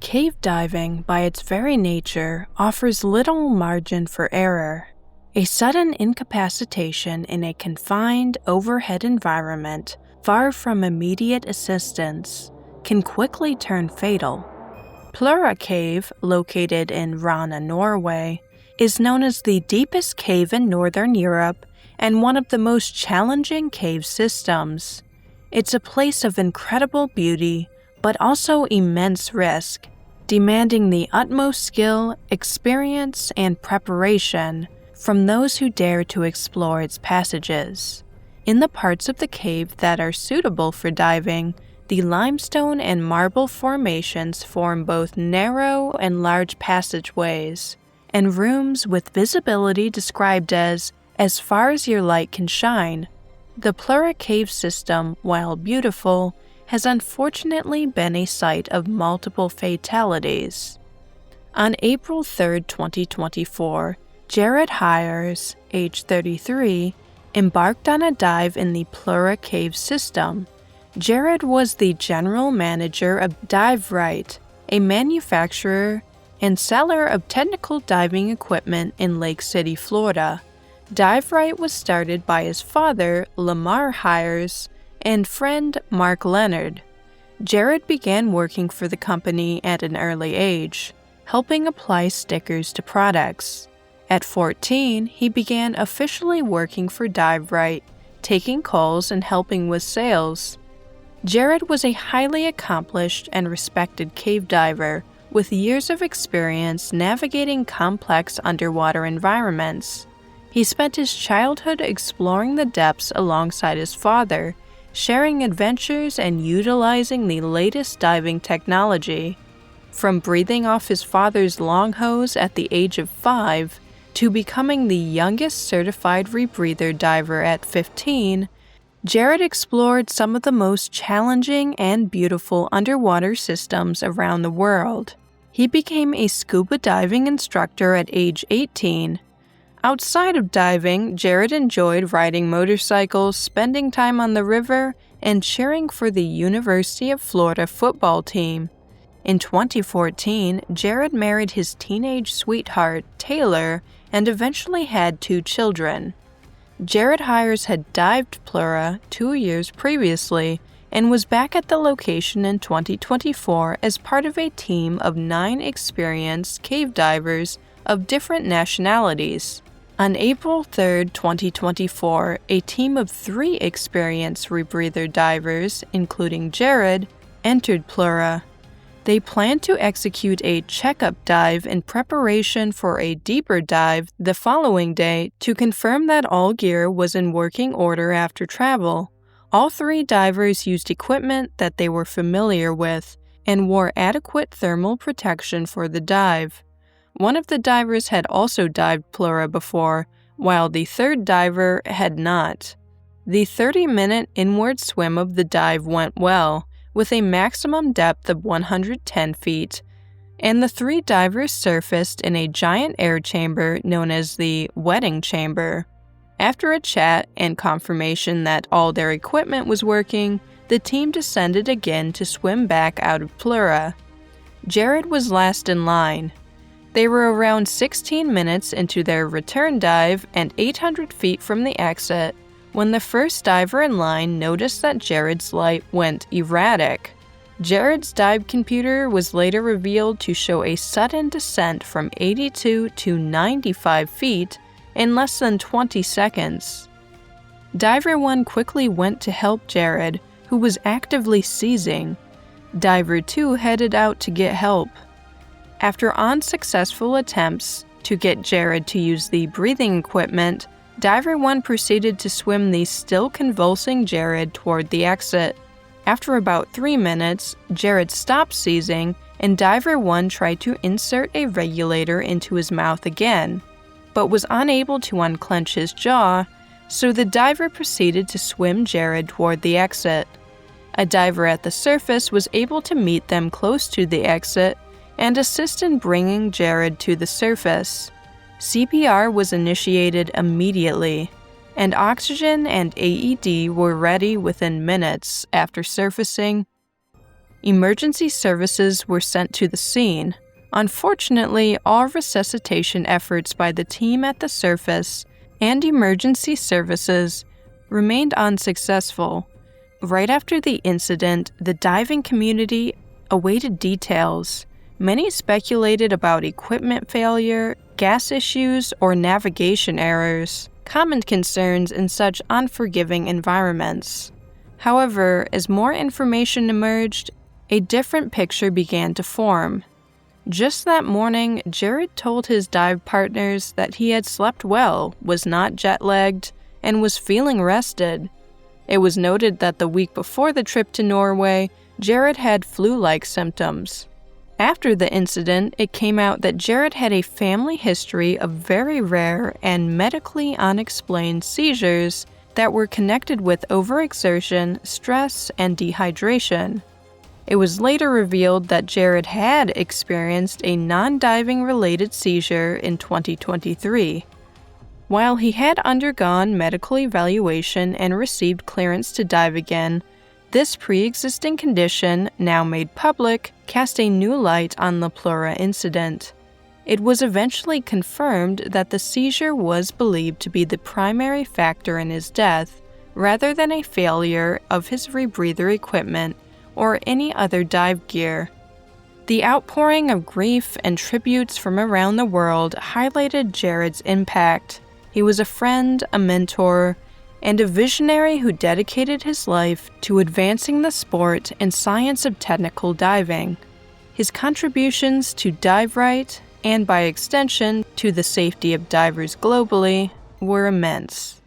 Cave diving, by its very nature, offers little margin for error. A sudden incapacitation in a confined, overhead environment, far from immediate assistance, can quickly turn fatal. Plura Cave, located in Rana, Norway, is known as the deepest cave in northern Europe and one of the most challenging cave systems. It's a place of incredible beauty, but also immense risk, demanding the utmost skill, experience, and preparation from those who dare to explore its passages. In the parts of the cave that are suitable for diving, the limestone and marble formations form both narrow and large passageways, and rooms with visibility described as far as your light can shine. The Plura cave system, while beautiful, has unfortunately been a site of multiple fatalities. On April 3, 2024, Jared Hires, age 33, embarked on a dive in the Plura cave system. Jared was the general manager of Dive Right, a manufacturer and seller of technical diving equipment in Lake City, Florida. Dive Right was started by his father, Lamar Hires, and friend Mark Leonard. Jared began working for the company at an early age, helping apply stickers to products. At 14, he began officially working for Dive Right, taking calls and helping with sales. Jared was a highly accomplished and respected cave diver with years of experience navigating complex underwater environments. He spent his childhood exploring the depths alongside his father, sharing adventures and utilizing the latest diving technology. From breathing off his father's long hose at the age of 5 to becoming the youngest certified rebreather diver at 15, Jared explored some of the most challenging and beautiful underwater systems around the world. He became a scuba diving instructor at age 18. Outside of diving, Jared enjoyed riding motorcycles, spending time on the river, and cheering for the University of Florida football team. In 2014, Jared married his teenage sweetheart, Taylor, and eventually had 2 children. Jared Hires had dived Plura 2 years previously and was back at the location in 2024 as part of a team of 9 experienced cave divers of different nationalities. On April 3, 2024, a team of 3 experienced rebreather divers, including Jared, entered Plura. They plan to execute a checkup dive in preparation for a deeper dive the following day to confirm that all gear was in working order after travel. All 3 divers used equipment that they were familiar with and wore adequate thermal protection for the dive. One of the divers had also dived Plura before, while the 3rd diver had not. The 30-minute inward swim of the dive went well, with a maximum depth of 110 feet, and the 3 divers surfaced in a giant air chamber known as the wedding chamber. After a chat and confirmation that all their equipment was working, the team descended again to swim back out of Plura. Jared was last in line. They were around 16 minutes into their return dive and 800 feet from the exit when the first diver in line noticed that Jared's light went erratic. Jared's dive computer was later revealed to show a sudden descent from 82 to 95 feet in less than 20 seconds. Diver 1 quickly went to help Jared, who was actively seizing. Diver 2 headed out to get help. After unsuccessful attempts to get Jared to use the breathing equipment, Diver 1 proceeded to swim the still convulsing Jared toward the exit. After about 3 minutes, Jared stopped seizing, and Diver 1 tried to insert a regulator into his mouth again, but was unable to unclench his jaw, so the diver proceeded to swim Jared toward the exit. A diver at the surface was able to meet them close to the exit and assist in bringing Jared to the surface. CPR was initiated immediately, and oxygen and AED were ready within minutes after surfacing. Emergency services were sent to the scene. Unfortunately, all resuscitation efforts by the team at the surface and emergency services remained unsuccessful. Right after the incident, the diving community awaited details. Many speculated about equipment failure, gas issues, or navigation errors, common concerns in such unforgiving environments. However, as more information emerged, a different picture began to form. Just that morning, Jared told his dive partners that he had slept well, was not jet-lagged, and was feeling rested. It was noted that the week before the trip to Norway, Jared had flu-like symptoms. After the incident, it came out that Jared had a family history of very rare and medically unexplained seizures that were connected with overexertion, stress, and dehydration. It was later revealed that Jared had experienced a non-diving related seizure in 2023. While he had undergone medical evaluation and received clearance to dive again, this pre-existing condition, now made public, cast a new light on the Plura incident. It was eventually confirmed that the seizure was believed to be the primary factor in his death, rather than a failure of his rebreather equipment or any other dive gear. The outpouring of grief and tributes from around the world highlighted Jared's impact. He was a friend, a mentor, and a visionary who dedicated his life to advancing the sport and science of technical diving. His contributions to Dive Right, and by extension to the safety of divers globally, were immense.